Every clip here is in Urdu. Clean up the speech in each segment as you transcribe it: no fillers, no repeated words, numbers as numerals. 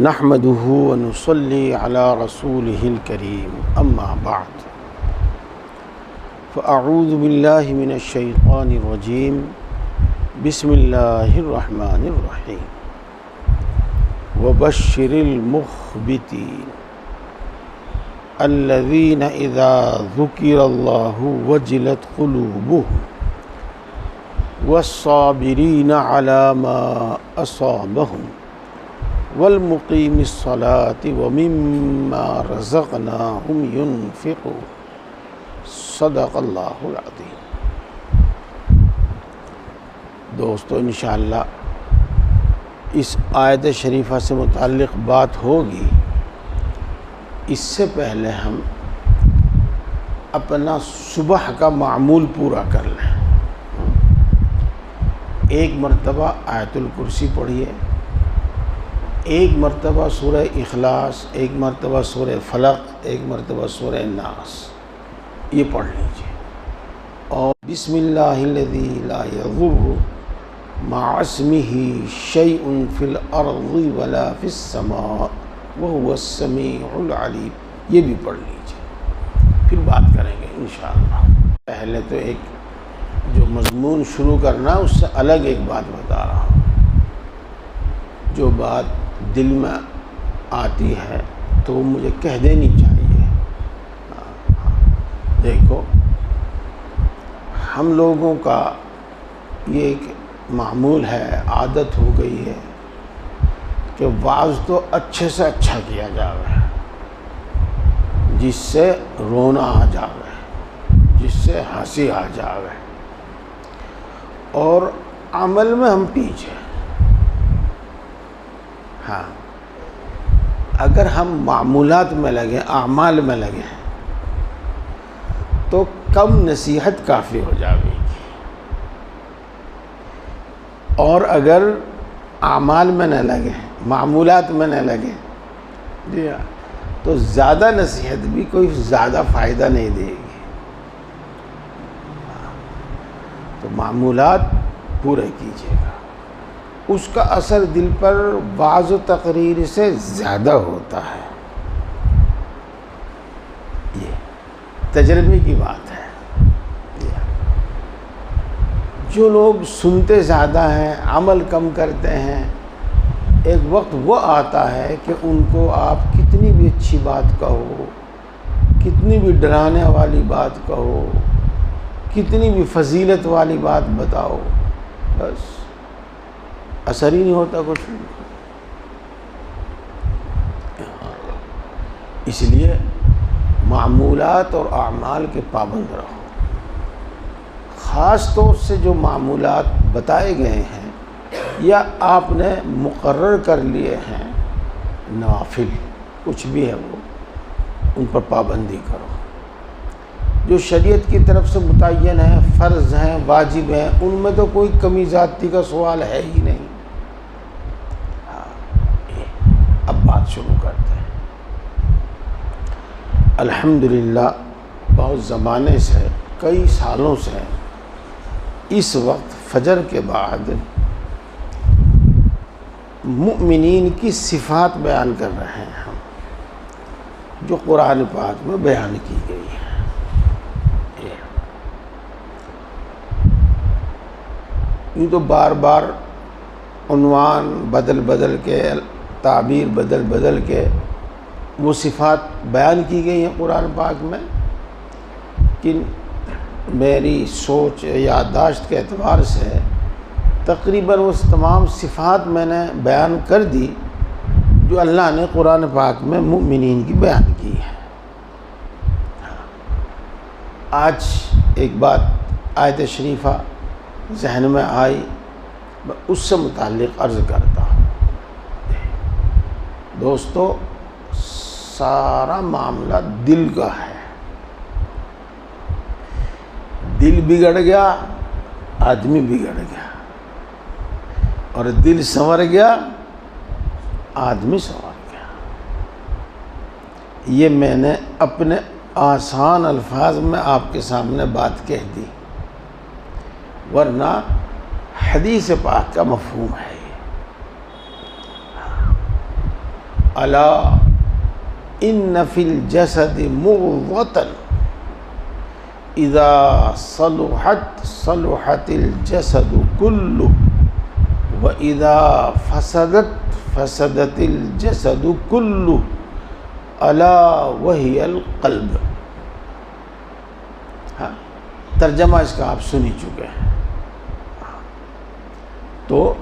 نحمده ونصلي على رسوله الكريم أما بعد فأعوذ بالله من الشيطان الرجيم بسم الله الرحمن الرحيم وبشر المخبتين الذين إذا ذكر الله وجلت قلوبهم والصابرين على ما أصابهم والمقيم الصلاة ومما رزقناهم ينفقون صدق اللہ العظیم۔ دوستو انشاءاللہ اس آیت شریفہ سے متعلق بات ہوگی، اس سے پہلے ہم اپنا صبح کا معمول پورا کر لیں۔ ایک مرتبہ آیت الکرسی پڑھیے، ایک مرتبہ سورہ اخلاص، ایک مرتبہ سورہ فلق، ایک مرتبہ سورہ ناس، یہ پڑھ لیجیے۔ اور بسم اللہ الذی لا یضر مع اسمہ شیء فی الارض ولا فی السماء وہو السمیع العلیم، یہ بھی پڑھ لیجیے، پھر بات کریں گے انشاءاللہ۔ پہلے تو ایک جو مضمون شروع کرنا اس سے الگ ایک بات بتا رہا ہوں، جو بات دل میں آتی ہے تو وہ مجھے کہہ دینی چاہیے۔ دیکھو ہم لوگوں کا یہ ایک معمول ہے، عادت ہو گئی ہے کہ وعظ تو اچھے سے اچھا کیا جاوے، جس سے رونا آ جاوے، جس سے ہنسی آ جاوے، اور عمل میں ہم پیچھے۔ ہاں، اگر ہم معمولات میں لگیں، اعمال میں لگیں تو کم نصیحت کافی ہو جائے گی، اور اگر اعمال میں نہ لگیں، معمولات میں نہ لگیں، جی ہاں، تو زیادہ نصیحت بھی کوئی زیادہ فائدہ نہیں دے گی۔ تو معمولات پورے کیجیے گا، اس کا اثر دل پر وعظ و تقریر سے زیادہ ہوتا ہے، یہ تجربے کی بات ہے۔ جو لوگ سنتے زیادہ ہیں، عمل کم کرتے ہیں، ایک وقت وہ آتا ہے کہ ان کو آپ کتنی بھی اچھی بات کہو، کتنی بھی ڈرانے والی بات کہو، کتنی بھی فضیلت والی بات بتاؤ، بس اثر ہی نہیں ہوتا کچھ۔ اس لیے معمولات اور اعمال کے پابند رہو۔ خاص طور سے جو معمولات بتائے گئے ہیں یا آپ نے مقرر کر لیے ہیں، نوافل کچھ بھی ہے، وہ ان پر پابندی کرو۔ جو شریعت کی طرف سے متعین ہیں، فرض ہیں، واجب ہیں، ان میں تو کوئی کمی زیادتی کا سوال ہے ہی نہیں۔ اب بات شروع کرتے ہیں۔ الحمدللہ بہت زمانے سے، کئی سالوں سے اس وقت فجر کے بعد مؤمنین کی صفات بیان کر رہے ہیں ہم، جو قرآن پاک میں بیان کی گئی ہے۔ یہ تو بار بار عنوان بدل بدل کے، تعبیر بدل بدل کے وہ صفات بیان کی گئی ہیں قرآن پاک میں، کہ میری سوچ یادداشت کے اعتبار سے تقریباً وہ تمام صفات میں نے بیان کر دی جو اللہ نے قرآن پاک میں مؤمنین کی بیان کی ہے۔ آج ایک بات آیت شریفہ ذہن میں آئی، میں اس سے متعلق عرض کرتا ہوں۔ دوستو سارا معاملہ دل کا ہے، دل بگڑ گیا آدمی بگڑ گیا، اور دل سنور گیا آدمی سنور گیا۔ یہ میں نے اپنے آسان الفاظ میں آپ کے سامنے بات کہہ دی، ورنہ حدیث پاک کا مفہوم ہے۔ الا ان فی الجسد مضغۃ اذا صلحت صلحت الجسد کلہ واذا فسدت فسدت الجسد کلہ الا وہی القلب. ہاں ترجمہ اس کا آپ سن ہی چکے ہیں. تو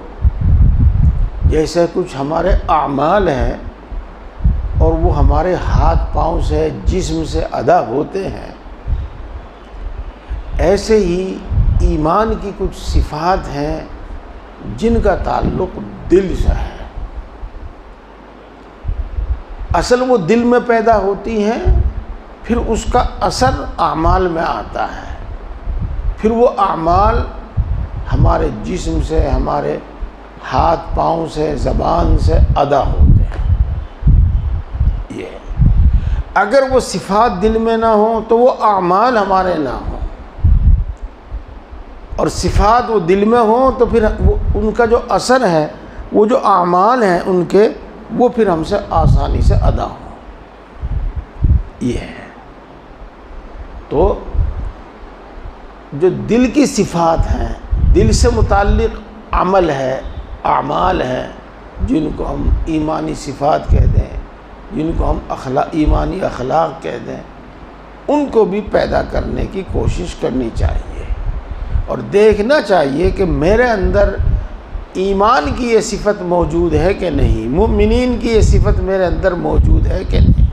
جیسے کچھ ہمارے اعمال ہیں اور وہ ہمارے ہاتھ پاؤں سے جسم سے ادا ہوتے ہیں، ایسے ہی ایمان کی کچھ صفات ہیں جن کا تعلق دل سے ہے. اصل وہ دل میں پیدا ہوتی ہیں، پھر اس کا اثر اعمال میں آتا ہے، پھر وہ اعمال ہمارے جسم سے، ہمارے ہاتھ پاؤں سے، زبان سے ادا ہوتے ہیں. یہ اگر وہ صفات دل میں نہ ہوں تو وہ اعمال ہمارے نہ ہوں، اور صفات وہ دل میں ہوں تو پھر ان کا جو اثر ہے، وہ جو اعمال ہیں ان کے، وہ پھر ہم سے آسانی سے ادا ہوں. یہ ہے. تو جو دل کی صفات ہیں، دل سے متعلق عمل ہے، اعمال ہیں، جن کو ہم ایمانی صفات کہتے ہیں، جن کو ہم ایمانی اخلاق کہتے ہیں، ان کو بھی پیدا کرنے کی کوشش کرنی چاہیے اور دیکھنا چاہیے کہ میرے اندر ایمان کی یہ صفت موجود ہے کہ نہیں، مومنین کی یہ صفت میرے اندر موجود ہے کہ نہیں.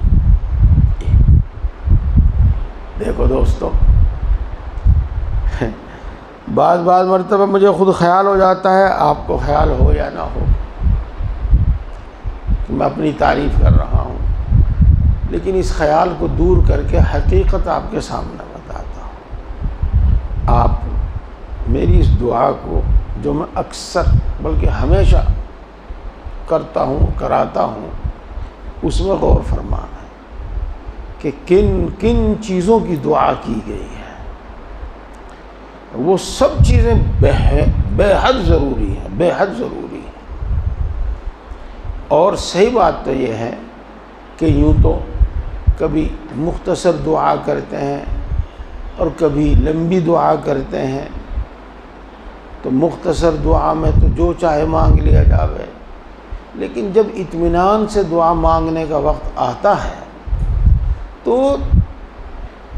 دیکھو دوستو، بعض مرتبہ مجھے خود خیال ہو جاتا ہے، آپ کو خیال ہو یا نہ ہو، میں اپنی تعریف کر رہا ہوں، لیکن اس خیال کو دور کر کے حقیقت آپ کے سامنے بتاتا ہوں. آپ میری اس دعا کو، جو میں اکثر بلکہ ہمیشہ کرتا ہوں، کراتا ہوں، اس میں غور فرمانا ہے کہ کن کن چیزوں کی دعا کی گئی ہے. وہ سب چیزیں بے حد ضروری ہیں، بے حد ضروری ہیں. اور صحیح بات تو یہ ہے کہ یوں تو کبھی مختصر دعا کرتے ہیں اور کبھی لمبی دعا کرتے ہیں. تو مختصر دعا میں تو جو چاہے مانگ لیا جاوے، لیکن جب اطمینان سے دعا مانگنے کا وقت آتا ہے تو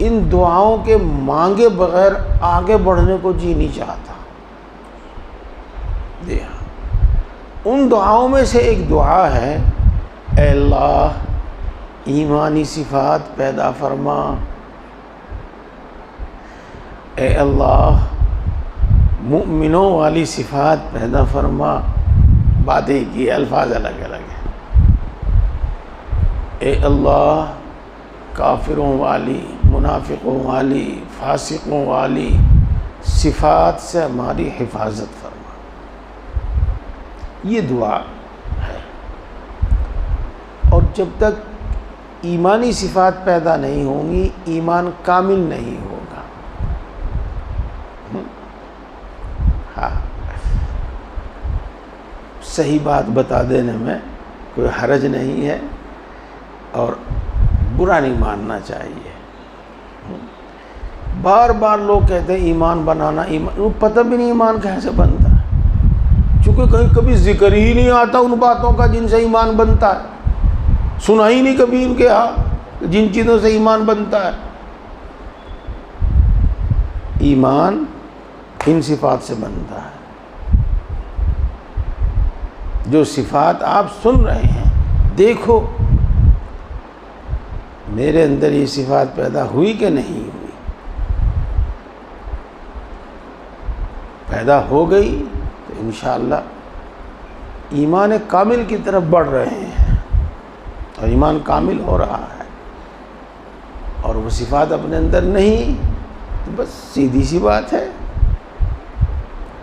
ان دعاؤں کے مانگے بغیر آگے بڑھنے کو جی نہیں چاہتا. جی ہاں، ان دعاؤں میں سے ایک دعا ہے، اے اللہ ایمانی صفات پیدا فرما، اے اللہ مؤمنوں والی صفات پیدا فرما. باتیں کی، الفاظ الگ الگ ہیں. اے اللہ کافروں والی، منافقوں والی، فاسقوں والی صفات سے ہماری حفاظت فرما. یہ دعا ہے. اور جب تک ایمانی صفات پیدا نہیں ہوں گی، ایمان کامل نہیں ہوگا. ہاں، صحیح بات بتا دینے میں کوئی حرج نہیں ہے اور برا نہیں ماننا چاہیے. بار بار لوگ کہتے ہیں ایمان بنانا، ایمان، وہ پتہ بھی نہیں ایمان کیسے بنتا ہے، چونکہ کہیں کبھی ذکر ہی نہیں آتا ان باتوں کا جن سے ایمان بنتا ہے. سنا ہی نہیں کبھی ان کے ہاں جن چیزوں سے ایمان بنتا ہے. ایمان ان صفات سے بنتا ہے. جو صفات آپ سن رہے ہیں، دیکھو میرے اندر یہ صفات پیدا ہوئی کہ نہیں ہوئی. پیدا ہو گئی تو انشاءاللہ ایمان کامل کی طرف بڑھ رہے ہیں اور ایمان کامل ہو رہا ہے. اور وہ صفات اپنے اندر نہیں تو بس سیدھی سی بات ہے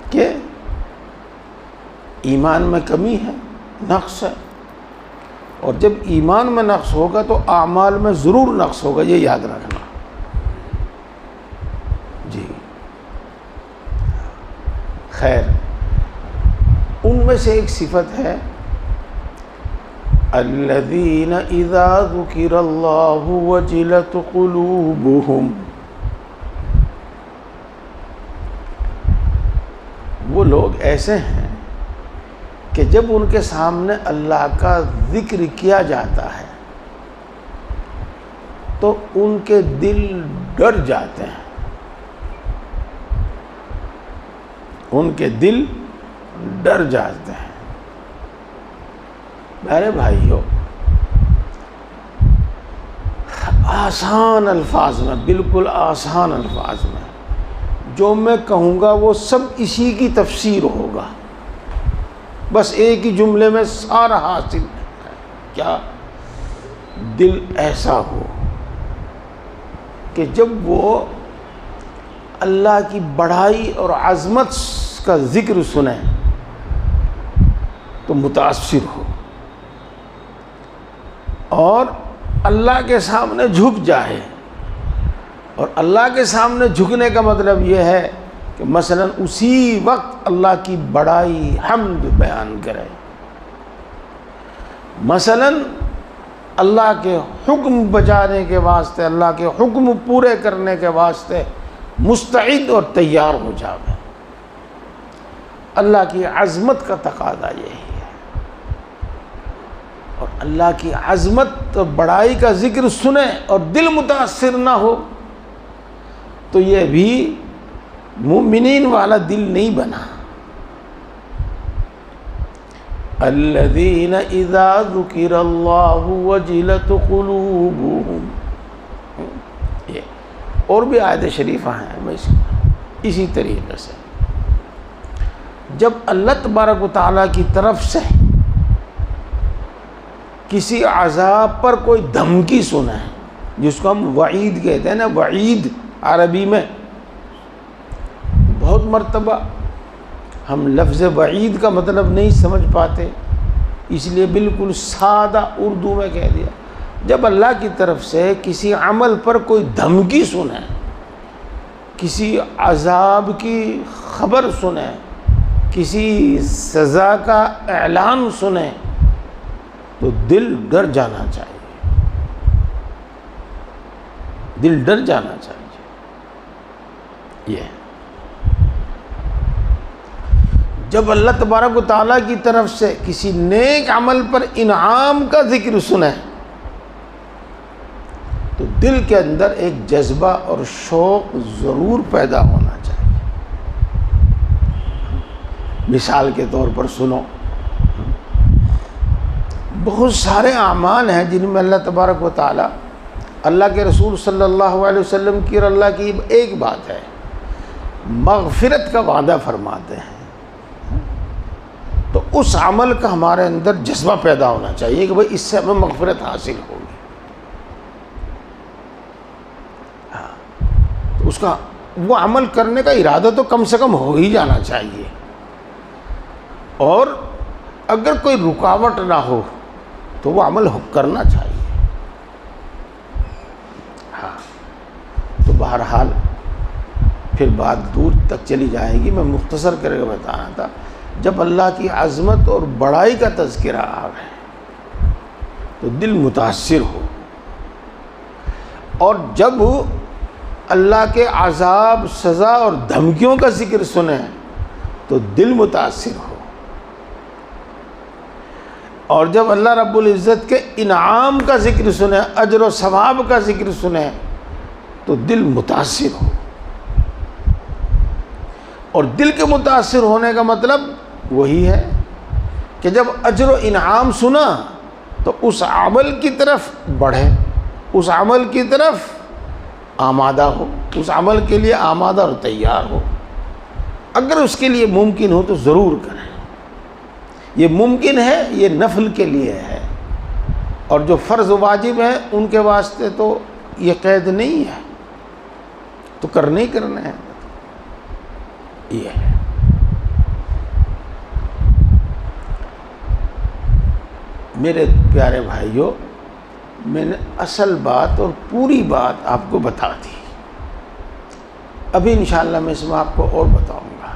کہ ایمان میں کمی ہے، نقص ہے. اور جب ایمان میں نقص ہوگا تو اعمال میں ضرور نقص ہوگا، یہ یاد رکھنا. جی خیر، ان میں سے ایک صفت ہے الذین اذا ذکر اللہ وجلت قلوبہم، وہ لوگ ایسے ہیں کہ جب ان کے سامنے اللہ کا ذکر کیا جاتا ہے تو ان کے دل ڈر جاتے ہیں، ان کے دل ڈر جاتے ہیں۔ میرے بھائیوں، آسان الفاظ میں، بالکل آسان الفاظ میں جو میں کہوں گا وہ سب اسی کی تفسیر ہوگا، بس ایک ہی جملے میں سارا حاصل ہے۔ کیا؟ دل ایسا ہو کہ جب وہ اللہ کی بڑائی اور عظمت کا ذکر سنے تو متاثر ہو، اور اللہ کے سامنے جھک جائے۔ اور اللہ کے سامنے جھکنے کا مطلب یہ ہے کہ مثلا اسی وقت اللہ کی بڑائی، حمد بیان کرے، مثلا اللہ کے حکم بجانے کے واسطے، اللہ کے حکم پورے کرنے کے واسطے مستعد اور تیار ہو جاوے۔ اللہ کی عظمت کا تقاضا یہی ہے، اور اللہ کی عظمت اور بڑائی کا ذکر سنے اور دل متاثر نہ ہو تو یہ بھی مومنین والا دل نہیں بنا۔ الذین اذا ذکر اللہ وجلت قلوبہم، اور بھی آیت شریفہ ہیں اسی طریقے سے۔ جب اللہ تبارک و تعالیٰ کی طرف سے کسی عذاب پر کوئی دھمکی سنے، جس کو ہم وعید کہتے ہیں نا، وعید عربی میں، بہت مرتبہ ہم لفظ وعید کا مطلب نہیں سمجھ پاتے، اس لیے بالکل سادہ اردو میں کہہ دیا۔ جب اللہ کی طرف سے کسی عمل پر کوئی دھمکی سنے، کسی عذاب کی خبر سنے، کسی سزا کا اعلان سنے تو دل ڈر جانا چاہیے، دل ڈر جانا چاہیے۔ یہ جب اللہ تبارک و تعالیٰ کی طرف سے کسی نیک عمل پر انعام کا ذکر سنے تو دل کے اندر ایک جذبہ اور شوق ضرور پیدا ہونا چاہیے۔ مثال کے طور پر سنو، بہت سارے اعمال ہیں جن میں اللہ تبارک و تعالیٰ، اللہ کے رسول صلی اللہ علیہ وسلم کی اور اللہ کی ایک بات ہے، مغفرت کا وعدہ فرماتے ہیں، تو اس عمل کا ہمارے اندر جذبہ پیدا ہونا چاہیے کہ بھئی اس سے ہمیں مغفرت حاصل ہوگی۔ تو اس کا وہ عمل کرنے کا ارادہ تو کم سے کم ہو ہی جانا چاہیے، اور اگر کوئی رکاوٹ نہ ہو تو وہ عمل کرنا چاہیے۔ ہاں، تو بہرحال پھر بات دور تک چلی جائے گی، میں مختصر کر کے بتانا تھا۔ جب اللہ کی عظمت اور بڑائی کا تذکرہ آ گئے تو دل متاثر ہو، اور جب اللہ کے عذاب، سزا اور دھمکیوں کا ذکر سنیں تو دل متاثر ہو، اور جب اللہ رب العزت کے انعام کا ذکر سنیں، اجر و ثواب کا ذکر سنیں تو دل متاثر ہو۔ اور دل کے متاثر ہونے کا مطلب وہی ہے کہ جب اجر و انعام سنا تو اس عمل کی طرف بڑھے، اس عمل کی طرف آمادہ ہو، اس عمل کے لیے آمادہ اور تیار ہو۔ اگر اس کے لیے ممکن ہو تو ضرور کریں۔ یہ ممکن ہے، یہ نفل کے لیے ہے، اور جو فرض و واجب ہیں ان کے واسطے تو یہ قید نہیں ہے، تو کرنے ہی کرنے ہیں۔ یہ ہے میرے پیارے بھائیوں، میں نے اصل بات اور پوری بات آپ کو بتا دی، ابھی انشاءاللہ میں اس میں آپ کو اور بتاؤں گا۔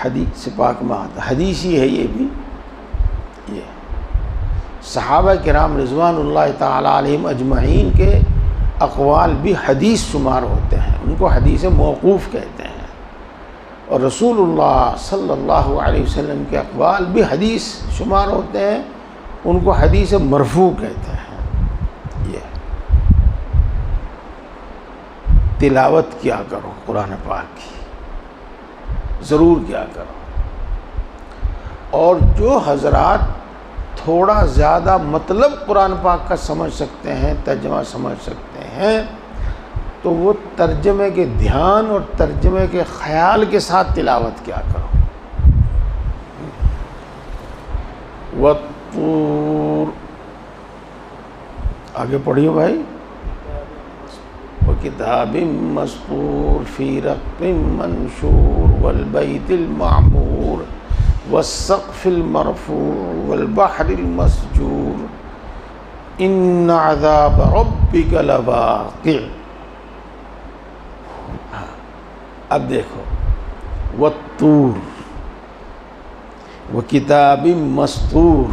حدیث پاک میں آتا، حدیث ہی ہے یہ بھی. یہ صحابہ کرام رضوان اللہ تعالی علیہم اجمعین کے اقوال بھی حدیث شمار ہوتے ہیں، ان کو حدیث موقوف کہتے ہیں. اور رسول اللہ صلی اللہ علیہ وسلم کے اقوال بھی حدیث شمار ہوتے ہیں، ان کو حدیث مرفوع کہتے ہیں. یہ تلاوت کیا کرو قرآن پاک کی، ضرور کیا کرو. اور جو حضرات تھوڑا زیادہ مطلب قرآن پاک کا سمجھ سکتے ہیں، ترجمہ سمجھ سکتے ہیں، تو وہ ترجمے کے دھیان اور ترجمے کے خیال کے ساتھ تلاوت کیا کرو. والطور، آگے پڑھیو بھائی. وکتاب مسطور فی رق منشور والبیت المعمور والسقف المرفوع والبحر المسجور ان عذاب ربک لواقع. اب دیکھو، والطور وکتاب مسطور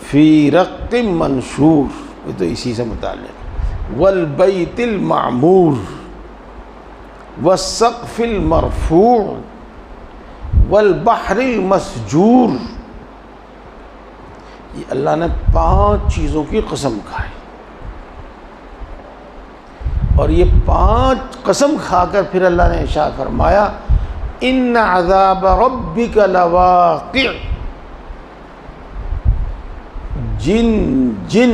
فی رق منشور، یہ تو اسی سے متعلق. والبیت المعمور والسقف المرفوع والبحر المسجور. یہ اللہ نے 5 چیزوں کی قسم کھائی، اور یہ 5 قسم کھا کر پھر اللہ نے ارشاد فرمایا ان عذاب ربک لواقع. جن جن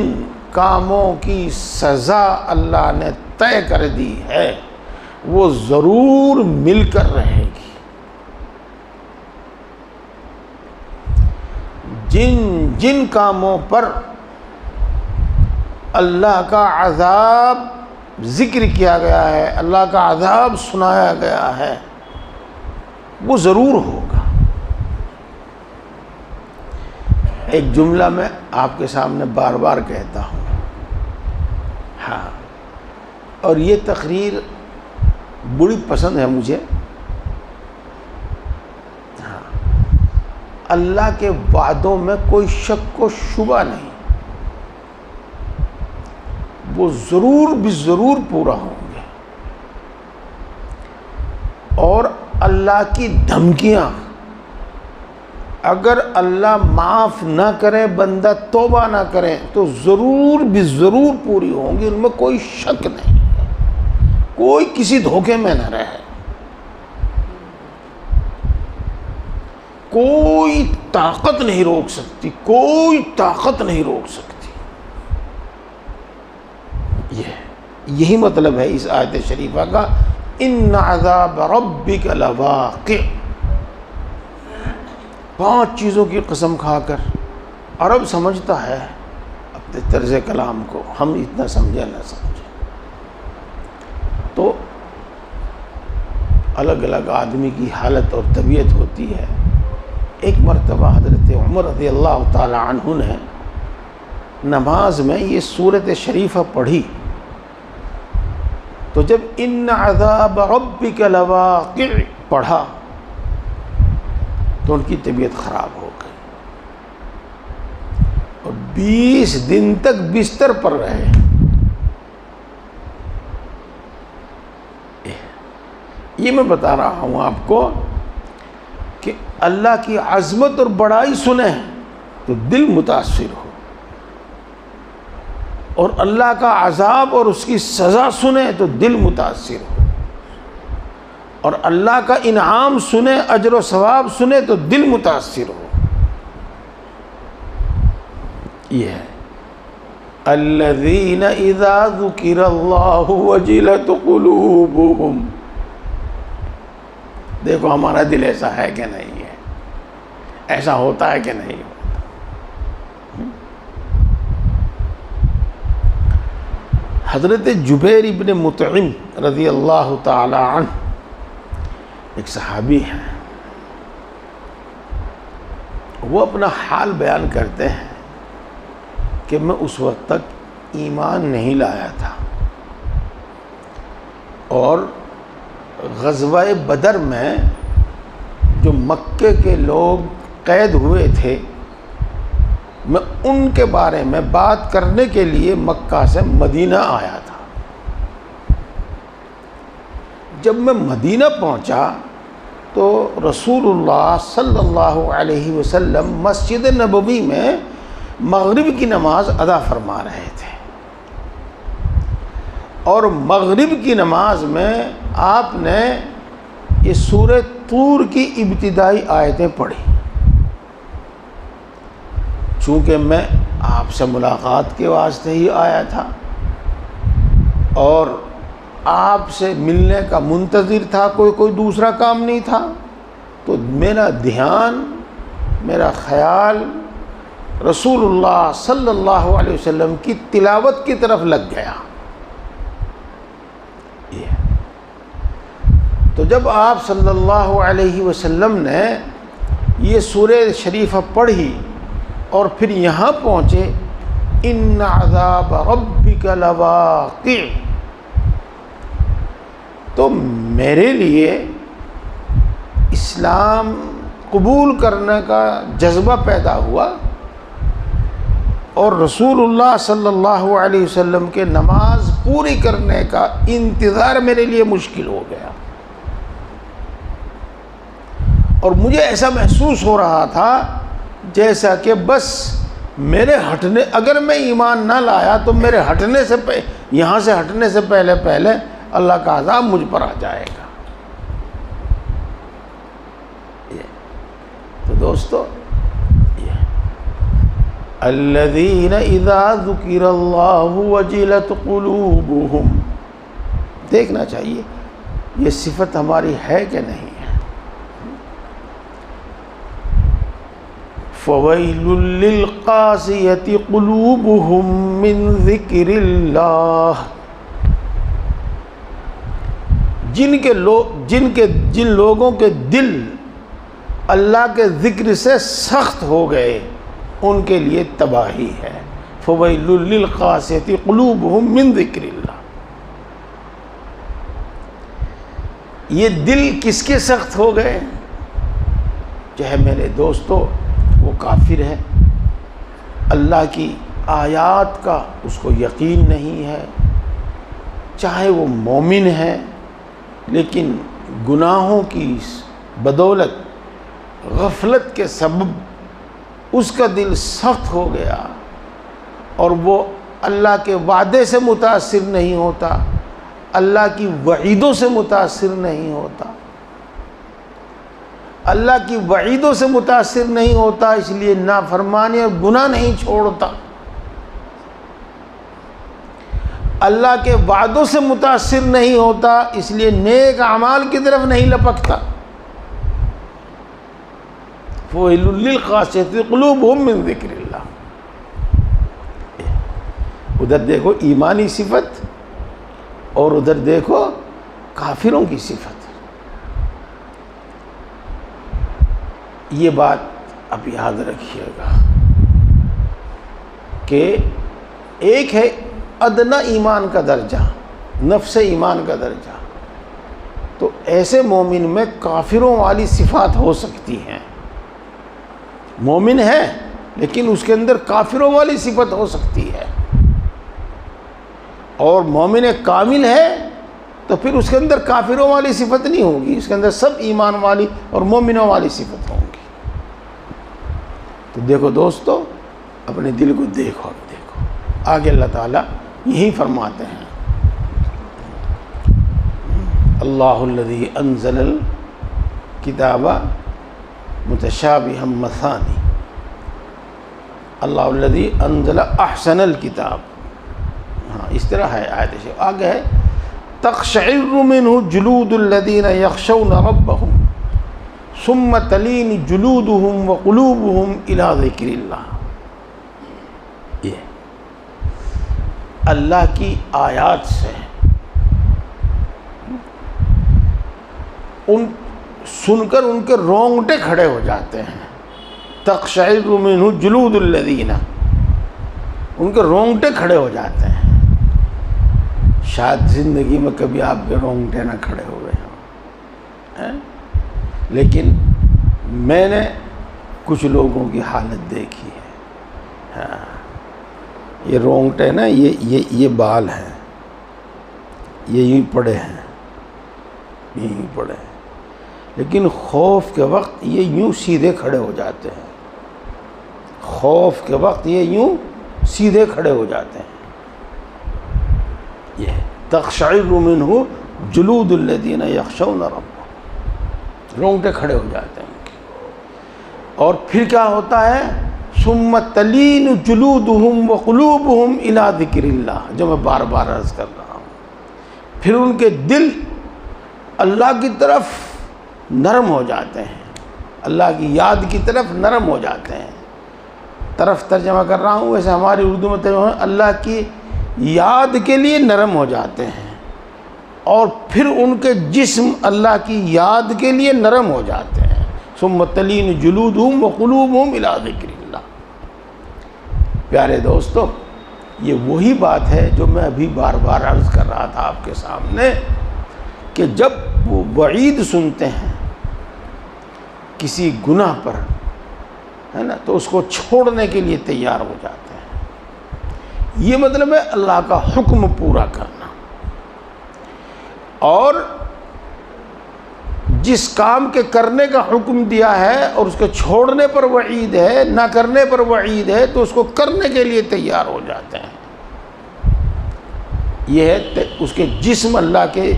کاموں کی سزا اللہ نے طے کر دی ہے وہ ضرور مل کر رہے گی. جن جن کاموں پر اللہ کا عذاب ذکر کیا گیا ہے، اللہ کا عذاب سنایا گیا ہے، وہ ضرور ہوگا. ایک جملہ میں آپ کے سامنے بار بار کہتا ہوں، ہاں، اور یہ تقریر بڑی پسند ہے مجھے. ہاں، اللہ کے وعدوں میں کوئی شک و شبہ نہیں، وہ ضرور بھی ضرور پورا ہوں گے. اور اللہ کی دھمکیاں اگر اللہ معاف نہ کرے، بندہ توبہ نہ کرے، تو ضرور بھی ضرور پوری ہوں گی، ان میں کوئی شک نہیں. کوئی کسی دھوکے میں نہ رہے، کوئی طاقت نہیں روک سکتی، کوئی طاقت نہیں روک سکتی. یہی مطلب ہے اس آیت شریفہ کا ان عذاب ربک لواقع. 5 چیزوں کی قسم کھا کر. عرب سمجھتا ہے اپنے طرز کلام کو، ہم اتنا سمجھے نہ سمجھے. تو الگ الگ آدمی کی حالت اور طبیعت ہوتی ہے. ایک مرتبہ حضرت عمر رضی اللہ تعالی عنہ نے نماز میں یہ سورۃ شریفہ پڑھی، تو جب ان عذاب ربک لواقع پڑھا تو ان کی طبیعت خراب ہو گئی اور 20 دن تک بستر پر رہے. یہ میں بتا رہا ہوں آپ کو کہ اللہ کی عظمت اور بڑائی سنیں تو دل متاثر ہو، اور اللہ کا عذاب اور اس کی سزا سنیں تو دل متاثر ہو، اور اللہ کا انعام سنیں، اجر و ثواب سنیں تو دل متاثر ہو. یہ ہے الذین اذا ذکر اللہ وجلت قلوبہم. دیکھو ہمارا دل ایسا ہے کہ نہیں ہے، ایسا ہوتا ہے کہ نہیں ہوتا. حضرت جبیر ابن مطعم رضی اللہ تعالی عنہ ایک صحابی ہیں، وہ اپنا حال بیان کرتے ہیں کہ میں اس وقت تک ایمان نہیں لایا تھا، اور غزوہ بدر میں جو مکے کے لوگ قید ہوئے تھے، میں ان کے بارے میں بات کرنے کے لیے مکہ سے مدینہ آیا تھا۔ جب میں مدینہ پہنچا تو رسول اللہ صلی اللہ علیہ وسلم مسجد نبوی میں مغرب کی نماز ادا فرما رہے تھے، اور مغرب کی نماز میں آپ نے یہ سورہ طور کی ابتدائی آیتیں پڑھی۔ چونکہ میں آپ سے ملاقات کے واسطے ہی آیا تھا اور آپ سے ملنے کا منتظر تھا، کوئی دوسرا کام نہیں تھا، تو میرا دھیان، میرا خیال رسول اللہ صلی اللہ علیہ وسلم کی تلاوت کی طرف لگ گیا۔ تو جب آپ صلی اللہ علیہ وسلم نے یہ سورہ شریفہ پڑھی اور پھر یہاں پہنچے، ان عذاب ربک لواقع، تو میرے لیے اسلام قبول کرنے کا جذبہ پیدا ہوا، اور رسول اللہ صلی اللہ علیہ وسلم کے نماز پوری کرنے کا انتظار میرے لیے مشکل ہو گیا، اور مجھے ایسا محسوس ہو رہا تھا جیسا کہ بس میرے ہٹنے، اگر میں ایمان نہ لایا تو میرے ہٹنے سے یہاں سے ہٹنے سے پہلے اللہ کا عذاب مجھ پر آ جائے گا۔ تو دوستو، الذین اذا ذکر اللہ وجلت قلوبہم، دیکھنا چاہیے یہ صفت ہماری ہے کہ نہیں ہے۔ فَوَيْلٌ لِّلْقَاسِيَةِ قُلُوبُهُم مِّن ذِكْرِ اللَّهِ، جن لوگوں کے دل اللہ کے ذکر سے سخت ہو گئے، ان کے لیے تباہی ہے۔ فَوَيْلٌ لِّلْقَاسِيَةِ قُلُوبُهُم مِّن ذِكْرِ اللَّهِ، یہ دل کس کے سخت ہو گئے؟ چاہے میرے دوستو وہ کافر ہے، اللہ کی آیات کا اس کو یقین نہیں ہے، چاہے وہ مومن ہے لیکن گناہوں کی بدولت، غفلت کے سبب اس کا دل سخت ہو گیا، اور وہ اللہ کے وعدے سے متاثر نہیں ہوتا، اللہ کی وعیدوں سے متاثر نہیں ہوتا، اللہ کی وعیدوں سے متاثر نہیں ہوتا، اس لیے نافرمانی اور گناہ نہیں چھوڑتا، اللہ کے وعدوں سے متاثر نہیں ہوتا، اس لیے نیک اعمال کی طرف نہیں لپکتا۔ فَوَيْلٌ لِّلْقَاسِيَةِ قُلُوبُهُم مِّن ذِكْرِ اللَّهِ، ادھر دیکھو ایمانی صفت اور ادھر دیکھو کافروں کی صفت۔ یہ بات اب یاد رکھیے گا کہ ایک ہے ادنا ایمان کا درجہ، نفس ایمان کا درجہ، تو ایسے مومن میں کافروں والی صفات ہو سکتی ہیں، مومن ہے لیکن اس کے اندر کافروں والی صفت ہو سکتی ہے، اور مومن کامل ہے تو پھر اس کے اندر کافروں والی صفت نہیں ہوگی، اس کے اندر سب ایمان والی اور مومنوں والی صفت ہوں گی۔ تو دیکھو دوستو، اپنے دل کو دیکھو، آگے اللہ تعالیٰ یہی فرماتے ہیں، اللہ الذی انزل الکتاب متشابہا مثانی، اللہ الذی انزل احسن الکتاب، ہاں اس طرح ہے آیت سے آگے ہے، تقشعر منہ جلود الذین یخشون ربہم ثم تلین جلودہم وقلوبہم الی ذکر اللہ۔ یہ اللہ کی آیات سے ان سن کر ان کے رونگٹے کھڑے ہو جاتے ہیں، تقشعر منہ جلود الذین، ان کے رونگٹے کھڑے ہو جاتے ہیں۔ شاید زندگی میں کبھی آپ کے رونگٹے نہ کھڑے ہوئے ہوں، لیکن میں نے کچھ لوگوں کی حالت دیکھی ہے. ہاں یہ رونگٹے نا یہ بال ہیں، یہ یوں پڑے ہیں، یوں پڑے ہیں، لیکن خوف کے وقت یہ یوں سیدھے کھڑے ہو جاتے ہیں. خوف کے وقت یہ یوں سیدھے کھڑے ہو جاتے ہیں. یہ تقشعر منہ جلود الذین یخشون ربهم، رونگٹے کھڑے ہو جاتے ہیں. اور پھر کیا ہوتا ہے؟ ثم تلین جلودہم وقلوبہم الی ذکر اللہ، جو میں بار بار عرض کر رہا ہوں. پھر ان کے دل اللہ کی طرف نرم ہو جاتے ہیں، اللہ کی یاد کی طرف نرم ہو جاتے ہیں. طرف ترجمہ کر رہا ہوں، ویسے ہماری اردو میں ترجمہ ہے اللہ کی یاد کے لیے نرم ہو جاتے ہیں، اور پھر ان کے جسم اللہ کی یاد کے لیے نرم ہو جاتے ہیں. ثم تلین جلودہم وقلوبہم الی ذکر اللہ. پیارے دوستو، یہ وہی بات ہے جو میں ابھی بار بار عرض کر رہا تھا آپ کے سامنے، کہ جب وہ وعید سنتے ہیں کسی گناہ پر، ہے نا، تو اس کو چھوڑنے کے لیے تیار ہو جاتے ہیں. یہ مطلب ہے اللہ کا حکم پورا کرنا. اور جس کام کے کرنے کا حکم دیا ہے اور اس کے چھوڑنے پر وعید ہے، نہ کرنے پر وعید ہے، تو اس کو کرنے کے لیے تیار ہو جاتے ہیں. یہ ہے اس کے جسم اللہ کے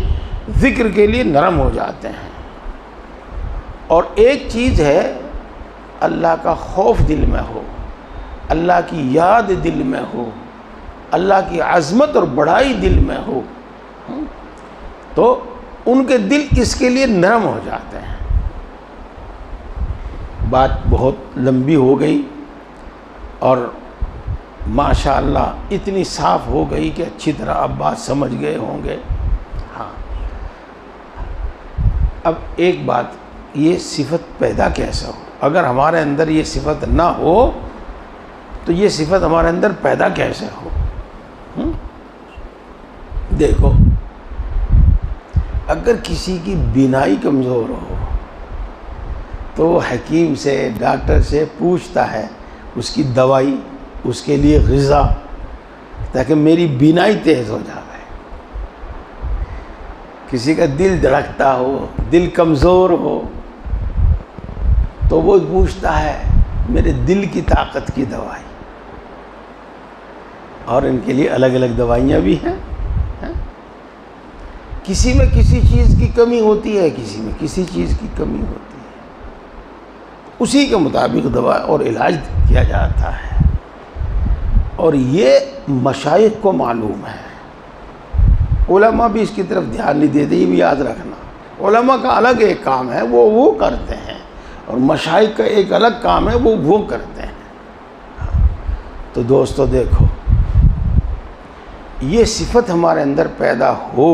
ذکر کے لیے نرم ہو جاتے ہیں. اور ایک چیز ہے اللہ کا خوف دل میں ہو، اللہ کی یاد دل میں ہو، اللہ کی عظمت اور بڑائی دل میں ہو، تو ان کے دل اس کے لیے نرم ہو جاتے ہیں. بات بہت لمبی ہو گئی اور ماشاء اللہ اتنی صاف ہو گئی کہ اچھی طرح اب بات سمجھ گئے ہوں گے. ہاں، اب ایک بات، یہ صفت پیدا کیسے ہو؟ اگر ہمارے اندر یہ صفت نہ ہو تو یہ صفت ہمارے اندر پیدا کیسے ہو؟ دیکھو، اگر کسی کی بینائی کمزور ہو تو وہ حکیم سے، ڈاکٹر سے پوچھتا ہے اس کی دوائی، اس کے لیے غذا، تاکہ میری بینائی تیز ہو جائے. کسی کا دل دھڑکتا ہو، دل کمزور ہو، تو وہ پوچھتا ہے میرے دل کی طاقت کی دوائی. اور ان کے لیے الگ الگ دوائیاں بھی ہیں. کسی میں کسی چیز کی کمی ہوتی ہے، کسی میں کسی چیز کی کمی ہوتی ہے، اسی کے مطابق دوا اور علاج کیا جاتا ہے. اور یہ مشائخ کو معلوم ہے، علماء بھی اس کی طرف دھیان نہیں دیتے. یہ بھی یاد رکھنا، علماء کا الگ ایک کام ہے، وہ کرتے ہیں، اور مشائخ کا ایک الگ کام ہے، وہ کرتے ہیں. تو دوستو دیکھو، یہ صفت ہمارے اندر پیدا ہو،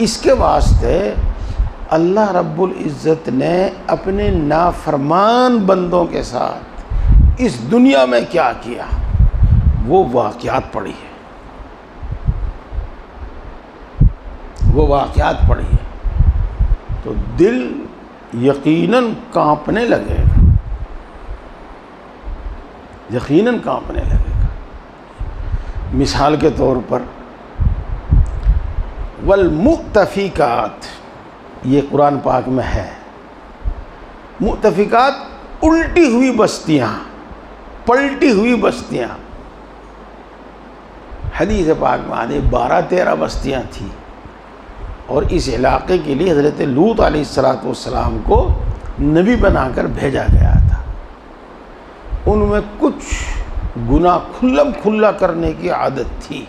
اس کے واسطے اللہ رب العزت نے اپنے نافرمان بندوں کے ساتھ اس دنیا میں کیا کیا، وہ واقعات پڑھی ہے. وہ واقعات پڑھی ہے تو دل یقیناً کانپنے لگے گا، یقیناً کانپنے لگے گا. مثال کے طور پر والمؤتفقات، یہ قرآن پاک میں ہے. مؤتفقات الٹی ہوئی بستیاں، پلٹی ہوئی بستیاں. حدیث پاک میں آدھے 12-13 بستیاں تھیں، اور اس علاقے کے لیے حضرت لوط علیہ السلام کو نبی بنا کر بھیجا گیا تھا. ان میں کچھ گناہ کھلم کھلا کرنے کی عادت تھی.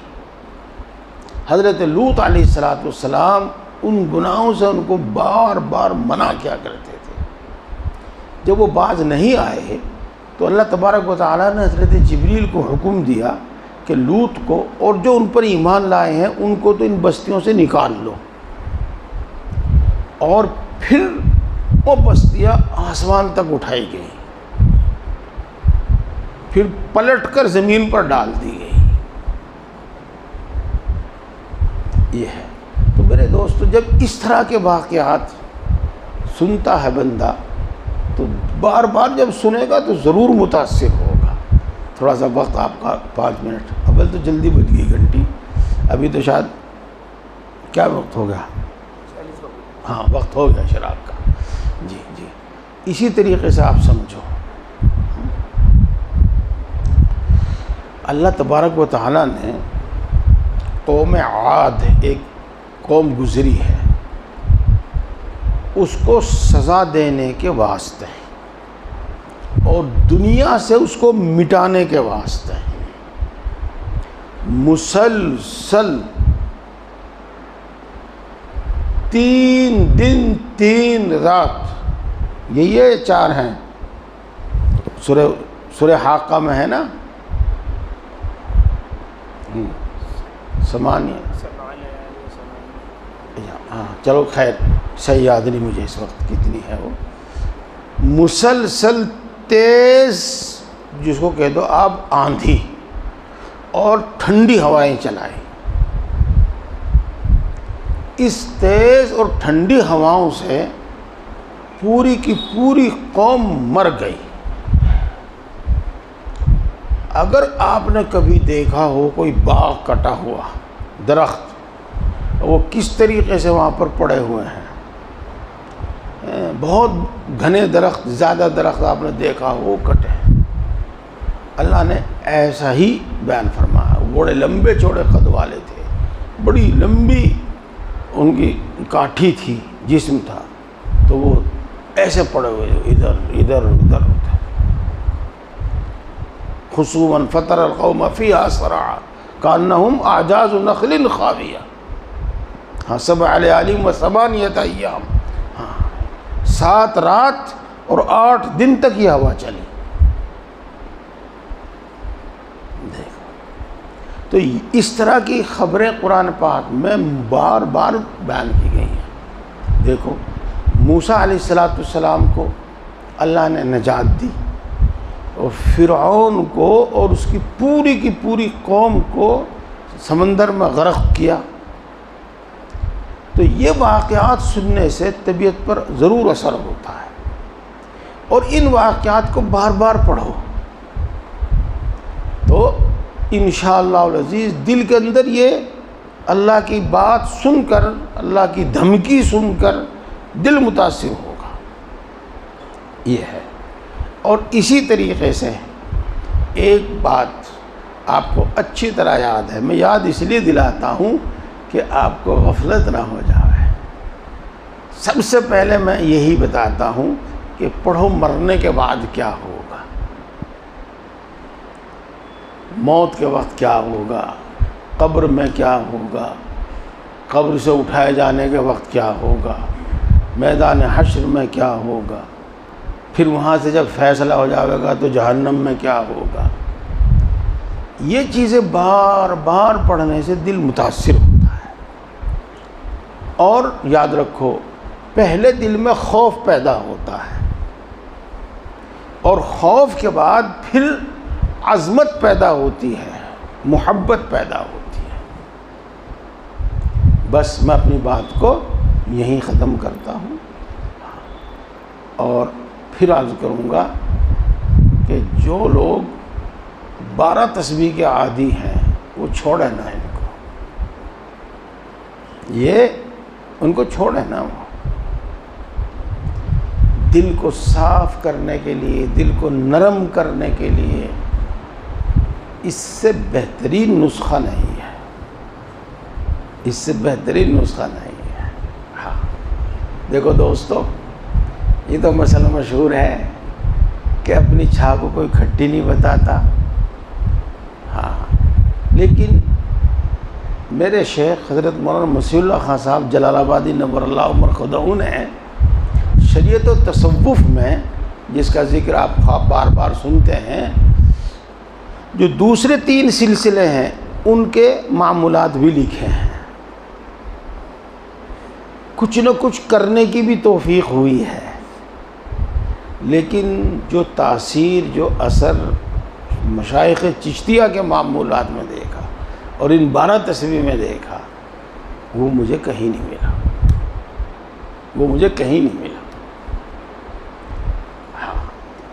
حضرت لوط علیہ السلام ان گناہوں سے ان کو بار بار منع کیا کرتے تھے. جب وہ باز نہیں آئے تو اللہ تبارک و تعالیٰ نے حضرت جبریل کو حکم دیا کہ لوط کو اور جو ان پر ایمان لائے ہیں ان کو تو ان بستیوں سے نکال لو. اور پھر وہ بستیاں آسمان تک اٹھائی گئیں، پھر پلٹ کر زمین پر ڈال دی گئی. یہ ہے. تو میرے دوستو، جب اس طرح کے واقعات سنتا ہے بندہ تو بار بار جب سنے گا تو ضرور متاثر ہوگا. تھوڑا سا وقت آپ کا 5 منٹ، اول تو جلدی بج گئی گھنٹی، ابھی تو شاید کیا وقت ہو گیا؟ ہاں وقت ہو گیا شراب کا. جی جی، اسی طریقے سے آپ سمجھو اللہ تبارک و تعالیٰ نے قوم عاد، ایک قوم گزری ہے، اس کو سزا دینے کے واسطے اور دنیا سے اس کو مٹانے کے واسطے مسلسل 3 دن 3 رات، یہ 4 ہیں. سورہ حاقہ میں ہے نا، سمانیہ، ہاں چلو خیر صحیح یاد نہیں مجھے اس وقت کتنی ہے وہ. مسلسل تیز، جس کو کہہ دو آپ آندھی اور ٹھنڈی ہوائیں چلائی. اس تیز اور ٹھنڈی ہواؤں سے پوری کی پوری قوم مر گئی. اگر آپ نے کبھی دیکھا ہو کوئی باغ کٹا ہوا درخت، وہ کس طریقے سے وہاں پر پڑے ہوئے ہیں، بہت گھنے درخت، زیادہ درخت آپ نے دیکھا ہو وہ کٹے ہیں. اللہ نے ایسا ہی بیان فرمایا. بڑے لمبے چوڑے قد والے تھے، بڑی لمبی ان کی کاٹھی تھی، جسم تھا، تو وہ ایسے پڑے ہوئے ادھر ادھر ادھر تھے. خصوماً فطر القوم فیہا صرعا کأنہم اعجاز نخل خاویہ. ہاں 7 لیال و 8 ایام، ہاں 7 رات اور 8 دن تک یہ ہوا چلی. تو اس طرح کی خبریں قرآن پاک میں بار بار بیان کی گئی ہیں. دیکھو موسیٰ علیہ السلام کو اللہ نے نجات دی اور فرعون کو اور اس کی پوری قوم کو سمندر میں غرق کیا. تو یہ واقعات سننے سے طبیعت پر ضرور اثر ہوتا ہے، اور ان واقعات کو بار بار پڑھو تو انشاءاللہ العزیز دل کے اندر یہ اللہ کی بات سن کر، اللہ کی دھمکی سن کر دل متاثر ہوگا. یہ ہے. اور اسی طریقے سے ایک بات آپ کو اچھی طرح یاد ہے، میں یاد اس لیے دلاتا ہوں کہ آپ کو غفلت نہ ہو جائے. سب سے پہلے میں یہی بتاتا ہوں کہ پڑھو مرنے کے بعد کیا ہوگا، موت کے وقت کیا ہوگا، قبر میں کیا ہوگا، قبر سے اٹھائے جانے کے وقت کیا ہوگا، میدان حشر میں کیا ہوگا، پھر وہاں سے جب فیصلہ ہو جائے گا تو جہنم میں کیا ہوگا. یہ چیزیں بار بار پڑھنے سے دل متاثر ہوتا ہے. اور یاد رکھو پہلے دل میں خوف پیدا ہوتا ہے، اور خوف کے بعد پھر عظمت پیدا ہوتی ہے، محبت پیدا ہوتی ہے. بس میں اپنی بات کو یہیں ختم کرتا ہوں، اور پھر عرض کروں گا کہ جو لوگ 12 تسبیح کے عادی ہیں وہ چھوڑیں نا، ان کو چھوڑیں نا. وہ دل کو صاف کرنے کے لیے، دل کو نرم کرنے کے لیے اس سے بہترین نسخہ نہیں ہے، اس سے بہترین نسخہ نہیں ہے. ہاں دیکھو دوستو، یہ تو مسئلہ مشہور ہے کہ اپنی چھا کو کوئی کھٹی نہیں بتاتا. ہاں لیکن میرے شیخ حضرت مولانا مسیح اللہ خان صاحب جلال آبادی نور اللہ مرقدہ نے شریعت و تصوف میں، جس کا ذکر آپ بار بار سنتے ہیں، جو دوسرے 3 سلسلے ہیں ان کے معمولات بھی لکھے ہیں. کچھ نہ کچھ کرنے کی بھی توفیق ہوئی ہے، لیکن جو تاثیر، جو اثر مشائخ چشتیہ کے معمولات میں دیکھا اور ان 12 تسبیح میں دیکھا، وہ مجھے کہیں نہیں ملا، وہ مجھے کہیں نہیں ملا.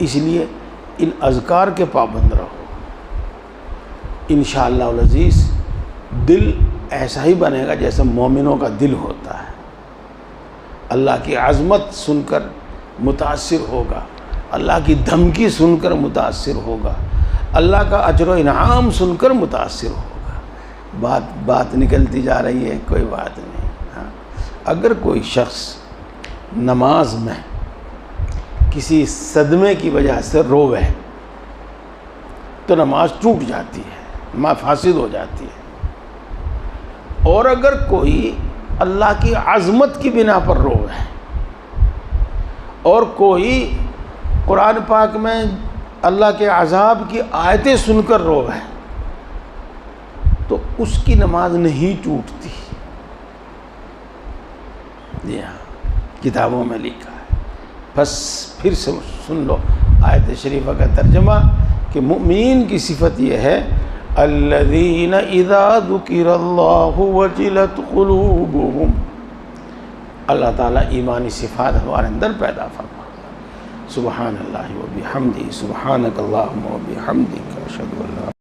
اس لیے ان اذکار کے پابند رہو، انشاءاللہ العزیز دل ایسا ہی بنے گا جیسا مومنوں کا دل ہوتا ہے، اللہ کی عظمت سن کر متاثر ہوگا، اللہ کی دھمکی سن کر متاثر ہوگا، اللہ کا اجر و انعام سن کر متاثر ہوگا۔ بات نکلتی جا رہی ہے، کوئی بات نہیں۔ ہاں، اگر کوئی شخص نماز میں کسی صدمے کی وجہ سے رووے تو نماز ٹوٹ جاتی ہے، نماز فاسد ہو جاتی ہے۔ اور اگر کوئی اللہ کی عظمت کی بنا پر رووے اور کوئی قرآن پاک میں اللہ کے عذاب کی آیتیں سن کر رووے تو اس کی نماز نہیں ٹوٹتی۔ جی ہاں، کتابوں میں لکھا ہے۔ بس پھر سے سن لو آیت شریفہ کا ترجمہ کہ مؤمنین کی صفت یہ ہے الذین اذا ذکر اللہ وجلت قلوبہم۔ اللہ تعالیٰ ایمانی صفات ہمارے اندر پیدا فرما۔ سبحان اللہ و بحمدہ، سبحانک اللہم و بحمدک، اشہد ان لا